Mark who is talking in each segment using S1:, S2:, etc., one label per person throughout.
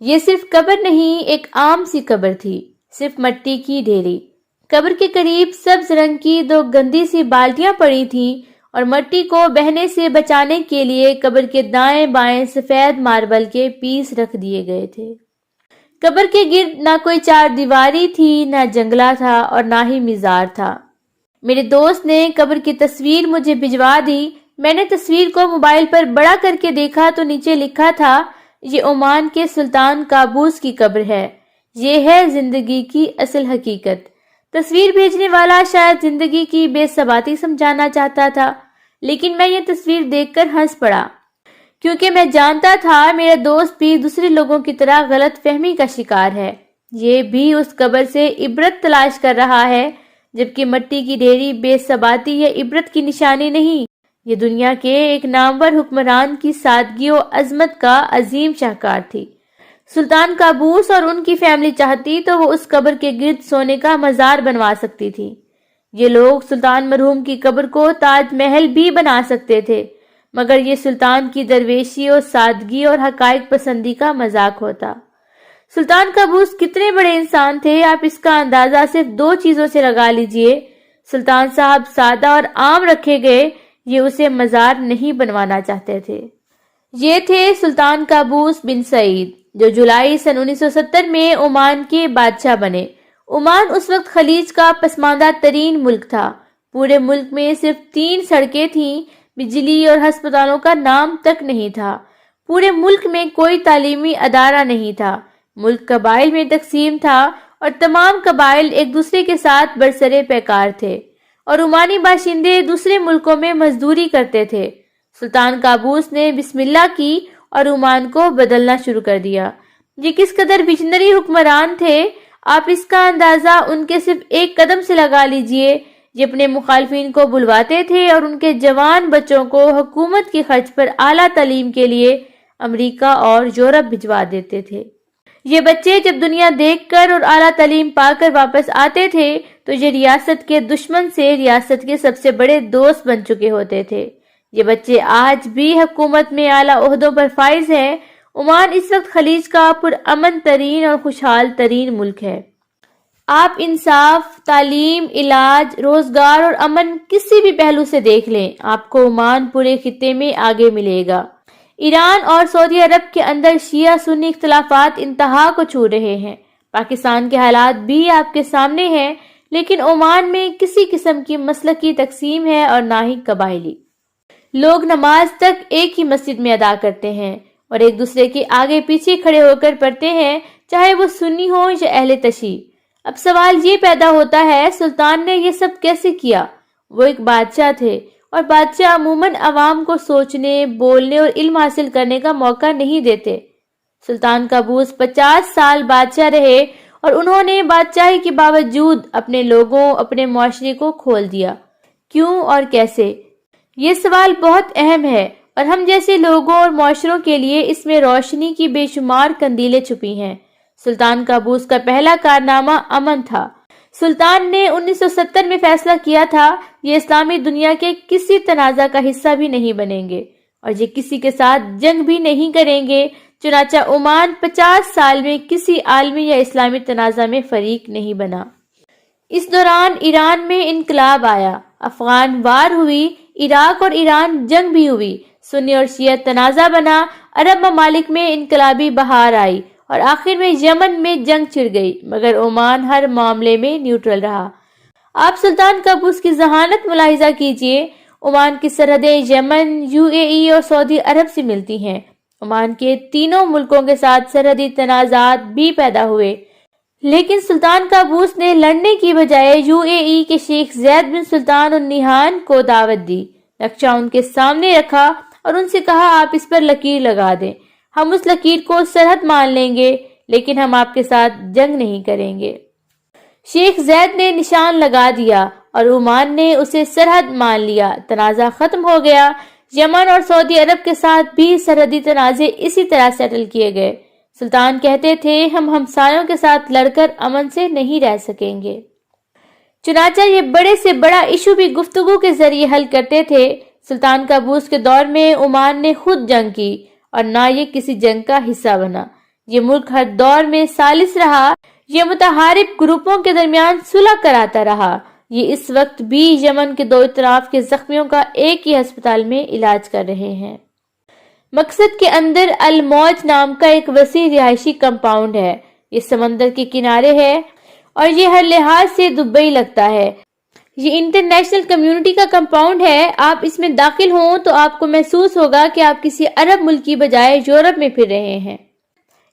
S1: یہ صرف قبر نہیں، ایک عام سی قبر تھی، صرف مٹی کی ڈھیری۔ قبر کے قریب سبز رنگ کی 2 گندی سی بالٹیاں پڑی تھیں اور مٹی کو بہنے سے بچانے کے لیے قبر کے دائیں بائیں سفید ماربل کے پیس رکھ دیے گئے تھے۔ قبر کے گرد نہ کوئی 4 دیواری تھی، نہ جنگلہ تھا اور نہ ہی مزار تھا۔ میرے دوست نے قبر کی تصویر مجھے بھجوا دی۔ میں نے تصویر کو موبائل پر بڑا کر کے دیکھا تو نیچے لکھا تھا، یہ عمان کے سلطان قابوس کی قبر ہے، یہ ہے زندگی کی اصل حقیقت۔ تصویر بھیجنے والا شاید زندگی کی بے ثباتی سمجھانا چاہتا تھا، لیکن میں یہ تصویر دیکھ کر ہنس پڑا، کیونکہ میں جانتا تھا میرا دوست بھی دوسرے لوگوں کی طرح غلط فہمی کا شکار ہے۔ یہ بھی اس قبر سے عبرت تلاش کر رہا ہے، جبکہ مٹی کی ڈھیری بے ثباتی یا عبرت کی نشانی نہیں، یہ دنیا کے ایک نامور حکمران کی سادگی و عظمت کا عظیم شاہکار تھی۔ سلطان قابوس اور ان کی فیملی چاہتی تو وہ اس قبر کے گرد سونے کا مزار بنوا سکتی تھی۔ یہ لوگ سلطان مرحوم کی قبر کو تاج محل بھی بنا سکتے تھے، مگر یہ سلطان کی درویشی اور سادگی اور حقائق پسندی کا مذاق ہوتا۔ سلطان قابوس کتنے بڑے انسان تھے، آپ اس کا اندازہ صرف 2 چیزوں سے لگا لیجئے۔ سلطان صاحب سادہ اور عام رکھے گئے، یہ اسے مزار نہیں بنوانا چاہتے تھے۔ یہ تھے سلطان قابوس بن سعید، جو جولائی سن 1970 میں عمان کے بادشاہ بنے۔ عمان اس وقت خلیج کا پسماندہ ترین ملک تھا۔ پورے ملک میں صرف 3 سڑکیں تھیں، بجلی اور ہسپتالوں کا نام تک نہیں تھا۔ پورے ملک میں کوئی تعلیمی ادارہ نہیں تھا۔ ملک قبائل میں تقسیم تھا اور تمام قبائل ایک دوسرے کے ساتھ برسرے پیکار تھے، اور عمانی باشندے دوسرے ملکوں میں مزدوری کرتے تھے۔ سلطان قابوس نے بسم اللہ کی اور عمان کو بدلنا شروع کر دیا۔ یہ کس قدر ویژنری حکمران تھے، آپ اس کا اندازہ ان کے صرف ایک قدم سے لگا لیجئے۔ یہ اپنے مخالفین کو بلواتے تھے اور ان کے جوان بچوں کو حکومت کی خرچ پر اعلیٰ تعلیم کے لیے امریکہ اور یورپ بھجوا دیتے تھے۔ یہ بچے جب دنیا دیکھ کر اور اعلیٰ تعلیم پا کر واپس آتے تھے تو یہ ریاست کے دشمن سے ریاست کے سب سے بڑے دوست بن چکے ہوتے تھے۔ یہ بچے آج بھی حکومت میں اعلیٰ عہدوں پر فائز ہیں۔ عمان اس وقت خلیج کا پرامن ترین اور خوشحال ترین ملک ہے۔ آپ انصاف، تعلیم، علاج، روزگار اور امن کسی بھی پہلو سے دیکھ لیں، آپ کو عمان پورے خطے میں آگے ملے گا۔ ایران اور سعودی عرب کے اندر شیعہ سنی اختلافات انتہا کو چھو رہے ہیں۔ پاکستان کے حالات بھی آپ کے سامنے ہیں، لیکن عمان میں کسی قسم کی مسلکی تقسیم ہے اور نہ ہی قبائلی۔ لوگ نماز تک ایک ہی مسجد میں ادا کرتے ہیں اور ایک دوسرے کے آگے پیچھے کھڑے ہو کر پڑھتے ہیں، چاہے وہ سنی ہو یا اہل تشیع۔ اب سوال یہ پیدا ہوتا ہے، سلطان نے یہ سب کیسے کیا؟ وہ ایک بادشاہ تھے، اور بادشاہ عموماً عوام کو سوچنے، بولنے اور علم حاصل کرنے کا موقع نہیں دیتے۔ سلطان قابوس 50 سال بادشاہ رہے اور انہوں نے بادشاہی کے باوجود اپنے لوگوں، اپنے معاشرے کو کھول دیا۔ کیوں اور کیسے؟ یہ سوال بہت اہم ہے، اور ہم جیسے لوگوں اور معاشروں کے لیے اس میں روشنی کی بے شمار قندیلیں چھپی ہیں۔ سلطان قابوس کا پہلا کارنامہ امن تھا۔ سلطان نے 1970 میں فیصلہ کیا تھا، یہ اسلامی دنیا کے کسی تنازع کا حصہ بھی نہیں بنیں گے اور یہ کسی کے ساتھ جنگ بھی نہیں کریں گے۔ چنانچہ عمان 50 سال میں کسی عالمی یا اسلامی تنازع میں فریق نہیں بنا۔ اس دوران ایران میں انقلاب آیا، افغان وار ہوئی، عراق اور ایران جنگ بھی ہوئی، سنی اور شیعہ تنازع بنا، عرب ممالک میں انقلابی بہار آئی اور آخر میں یمن میں جنگ چھڑ گئی، مگر عمان ہر معاملے میں نیوٹرل رہا۔ آپ سلطان قابوس کی ذہانت ملاحظہ کیجئے۔ عمان کی سرحدیں یمن، UAE اور سعودی عرب سے ملتی ہیں۔ عمان کے تینوں ملکوں کے ساتھ سرحدی تنازعات بھی پیدا ہوئے، لیکن سلطان قابوس نے لڑنے کی بجائے UAE کے شیخ زید بن سلطان النہیان کو دعوت دی، نقشہ ان کے سامنے رکھا اور ان سے کہا، آپ اس پر لکیر لگا دیں، ہم اس لکیر کو سرحد مان لیں گے، لیکن ہم آپ کے ساتھ جنگ نہیں کریں گے۔ شیخ زید نے نشان لگا دیا اور عمان نے اسے سرحد مان لیا، تنازع ختم ہو گیا۔ یمن اور سعودی عرب کے ساتھ بھی سرحدی تنازع اسی طرح سیٹل کیے گئے۔ سلطان کہتے تھے، ہم ہمسایوں کے ساتھ لڑ کر امن سے نہیں رہ سکیں گے۔ چنانچہ یہ بڑے سے بڑا ایشو بھی گفتگو کے ذریعے حل کرتے تھے۔ سلطان قابوس کے دور میں عمان نے خود جنگ کی اور نہ یہ کسی جنگ کا حصہ بنا۔ یہ ملک ہر دور میں ثالث رہا، یہ متحارب گروپوں کے درمیان صلح کراتا رہا۔ یہ اس وقت بھی یمن کے دو اطراف کے زخمیوں کا ایک ہی ہسپتال میں علاج کر رہے ہیں۔ مقصد کے اندر الموج نام کا ایک وسیع رہائشی کمپاؤنڈ ہے۔ یہ سمندر کے کنارے ہے اور یہ ہر لحاظ سے دبئی لگتا ہے۔ یہ انٹرنیشنل کمیونٹی کا کمپاؤنڈ ہے۔ آپ اس میں داخل ہوں تو آپ کو محسوس ہوگا کہ آپ کسی عرب ملک کی بجائے یورپ میں پھر رہے ہیں۔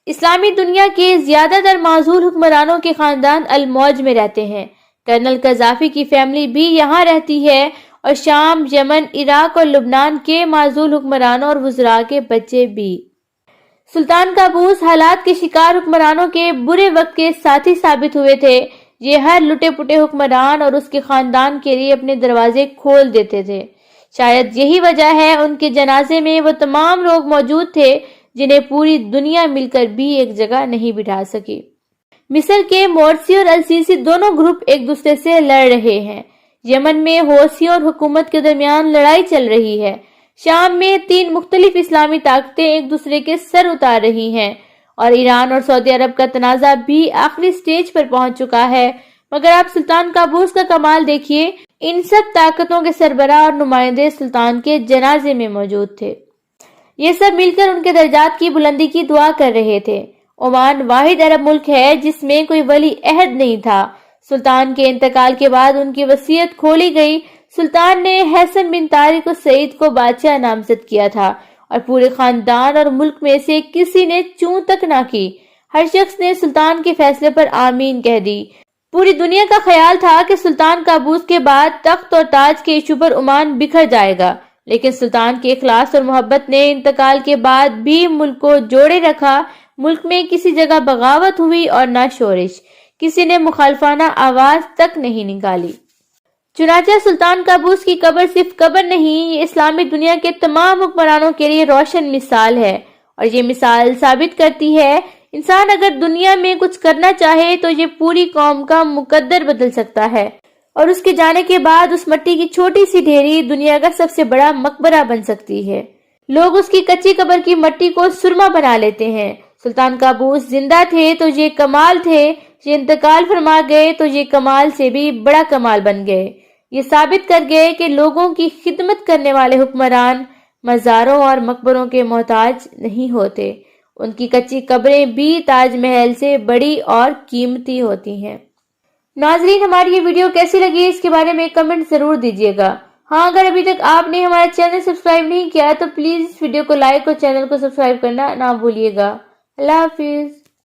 S1: اسلامی دنیا کے زیادہ تر معزول حکمرانوں کے خاندان الموج میں رہتے ہیں۔ کرنل قذافی کی فیملی بھی یہاں رہتی ہے اور شام، یمن، عراق اور لبنان کے معزول حکمرانوں اور وزراء کے بچے بھی۔ سلطان قابوس حالات کے شکار حکمرانوں کے برے وقت کے ساتھی ثابت ہوئے تھے۔ یہ ہر لٹے پٹے حکمران اور اس کے خاندان کے لیے اپنے دروازے کھول دیتے تھے۔ شاید یہی وجہ ہے ان کے جنازے میں وہ تمام لوگ موجود تھے جنہیں پوری دنیا مل کر بھی ایک جگہ نہیں بٹھا سکی۔ مصر کے مورسی اور السیسی دونوں گروپ ایک دوسرے سے لڑ رہے ہیں۔ یمن میں حوثیوں اور حکومت کے درمیان لڑائی چل رہی ہے۔ شام میں 3 مختلف اسلامی طاقتیں ایک دوسرے کے سر اتار رہی ہیں اور ایران اور سعودی عرب کا تنازع بھی آخری سٹیج پر پہنچ چکا ہے۔ مگر آپ سلطان قابوس کا کمال دیکھیے، ان سب طاقتوں کے سربراہ اور نمائندے سلطان کے جنازے میں موجود تھے۔ یہ سب مل کر ان کے درجات کی بلندی کی دعا کر رہے تھے۔ عمان واحد عرب ملک ہے جس میں کوئی ولی عہد نہیں تھا۔ سلطان کے انتقال کے بعد ان کی وصیت کھولی گئی۔ سلطان نے حسن بن طارق السعید کو بادشاہ نامزد کیا تھا اور پورے خاندان اور ملک میں سے کسی نے چوں تک نہ کی۔ ہر شخص نے سلطان کے فیصلے پر آمین کہہ دی۔ پوری دنیا کا خیال تھا کہ سلطان قابوس کے بعد تخت اور تاج کے ایشو پر عمان بکھر جائے گا، لیکن سلطان کے اخلاص اور محبت نے انتقال کے بعد بھی ملک کو جوڑے رکھا۔ ملک میں کسی جگہ بغاوت ہوئی اور نہ شورش، کسی نے مخالفانہ آواز تک نہیں نکالی۔ چنانچہ سلطان قابوس کی قبر صرف قبر نہیں، یہ اسلامی دنیا کے تمام حکمرانوں کے لیے روشن مثال ہے، اور یہ مثال ثابت کرتی ہے انسان اگر دنیا میں کچھ کرنا چاہے تو یہ پوری قوم کا مقدر بدل سکتا ہے، اور اس کے جانے کے بعد اس مٹی کی چھوٹی سی ڈھیری دنیا کا سب سے بڑا مقبرہ بن سکتی ہے۔ لوگ اس کی کچی قبر کی مٹی کو سرما بنا لیتے ہیں۔ سلطان قابوس زندہ تھے تو یہ کمال تھے، یہ انتقال فرما گئے تو یہ کمال سے بھی بڑا کمال بن گئے۔ یہ ثابت کر گئے کہ لوگوں کی خدمت کرنے والے حکمران مزاروں اور مقبروں کے محتاج نہیں ہوتے، ان کی کچی قبریں بھی تاج محل سے بڑی اور قیمتی ہوتی ہیں۔ ناظرین، ہماری یہ ویڈیو کیسی لگی اس کے بارے میں کمنٹ ضرور دیجیے گا۔ ہاں، اگر ابھی تک آپ نے ہمارا چینل سبسکرائب نہیں کیا تو پلیز اس ویڈیو کو لائک اور چینل کو سبسکرائب کرنا نہ بھولیے گا۔ اللہ حافظ۔